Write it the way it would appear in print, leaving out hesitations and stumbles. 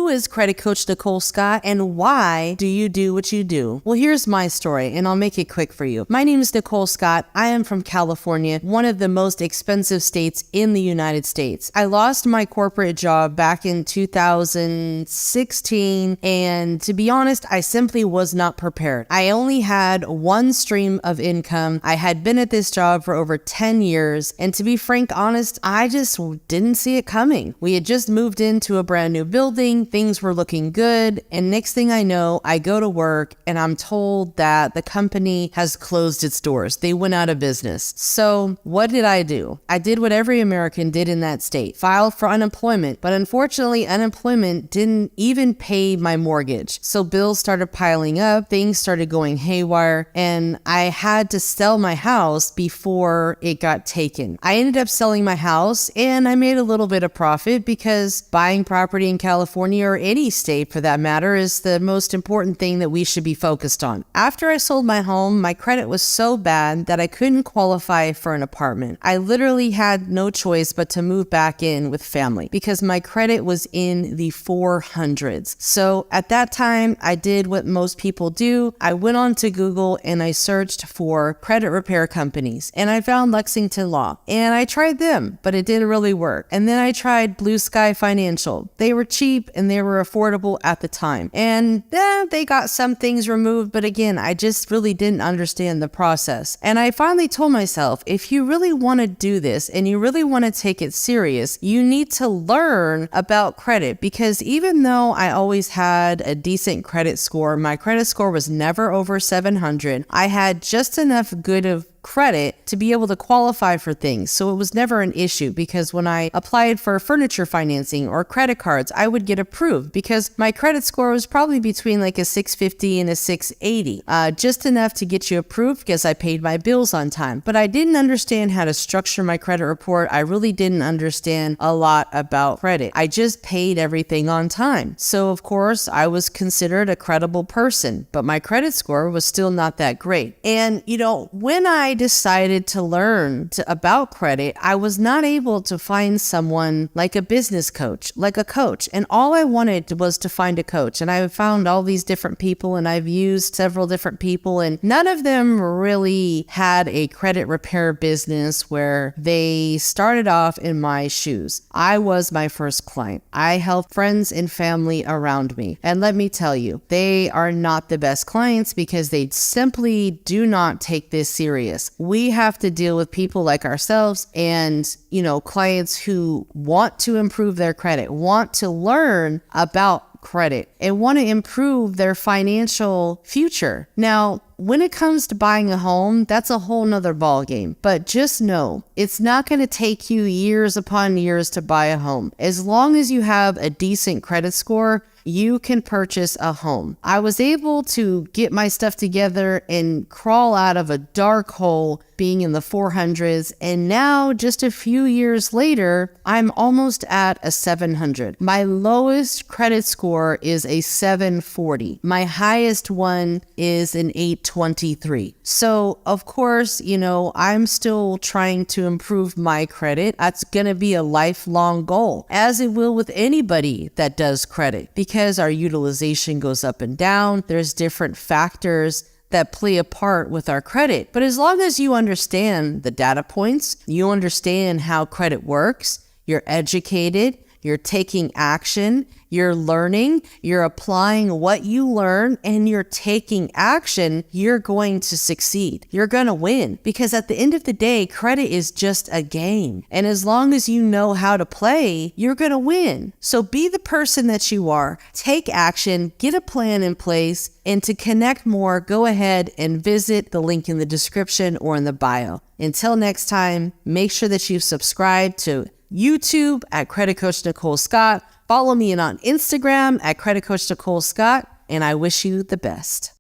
Who is Credit Coach Nicole Scott, and why do you do what you do? Well, here's my story, and I'll make it quick for you. My name is Nicole Scott. I am from California, one of the most expensive states in the United States. I lost my corporate job back in 2016, and to be honest, I simply was not prepared. I only had one stream of income. I had been at this job for over 10 years, and to be frank honest, I just didn't see it coming. We had just moved into a brand new building, things were looking good, and next thing I know, I go to work and I'm told that the company has closed its doors. They went out of business. So what did I do? I did what every American did in that state, filed for unemployment, but unfortunately unemployment didn't even pay my mortgage. So bills started piling up, things started going haywire, and I had to sell my house before it got taken. I ended up selling my house and I made a little bit of profit because buying property in California, or any state for that matter, is the most important thing that we should be focused on. After I sold my home, my credit was so bad that I couldn't qualify for an apartment. I literally had no choice but to move back in with family because my credit was in the 400s. So at that time, I did what most people do. I went on to Google and I searched for credit repair companies, and I found 𝓔𝓶𝓪𝓲𝓵, and I tried them, but it didn't really work. And then I tried Blue Sky Financial. They were cheap and they were affordable at the time. And they got some things removed, but again, I just really didn't understand the process. And I finally told myself, if you really want to do this and you really want to take it serious, you need to learn about credit, because even though I always had a decent credit score, my credit score was never over 700. I had just enough good of credit to be able to qualify for things. So it was never an issue, because when I applied for furniture financing or credit cards, I would get approved because my credit score was probably between like a 650 and a 680, just enough to get you approved because I paid my bills on time. But I didn't understand how to structure my credit report. I really didn't understand a lot about credit. I just paid everything on time. So of course I was considered a credible person, but my credit score was still not that great. And when I decided to learn about credit, I was not able to find someone like a business coach, like a coach. And all I wanted was to find a coach. And I found all these different people, and I've used several different people, and none of them really had a credit repair business where they started off in my shoes. I was my first client. I helped friends and family around me. And let me tell you, they are not the best clients because they simply do not take this serious. We have to deal with people like ourselves and, clients who want to improve their credit, want to learn about credit, and want to improve their financial future. Now, when it comes to buying a home, that's a whole nother ballgame. But just know, it's not going to take you years upon years to buy a home. As long as you have a decent credit score, you can purchase a home. I was able to get my stuff together and crawl out of a dark hole being in the 400s, and now just a few years later, I'm almost at a 700. My lowest credit score is a 740. My highest one is an 823. So of course, I'm still trying to improve my credit. That's gonna be a lifelong goal, as it will with anybody that does credit, because our utilization goes up and down. There's different factors that play a part with our credit. But as long as you understand the data points, you understand how credit works, you're educated, you're taking action, you're learning, you're applying what you learn, and you're taking action, you're going to succeed. You're going to win, because at the end of the day, credit is just a game. And as long as you know how to play, you're going to win. So be the person that you are, take action, get a plan in place, and to connect more, go ahead and visit the link in the description or in the bio. Until next time, make sure that you subscribe to YouTube at Credit Coach Nicole Scott. Follow me on Instagram at Credit Coach Nicole Scott, and I wish you the best.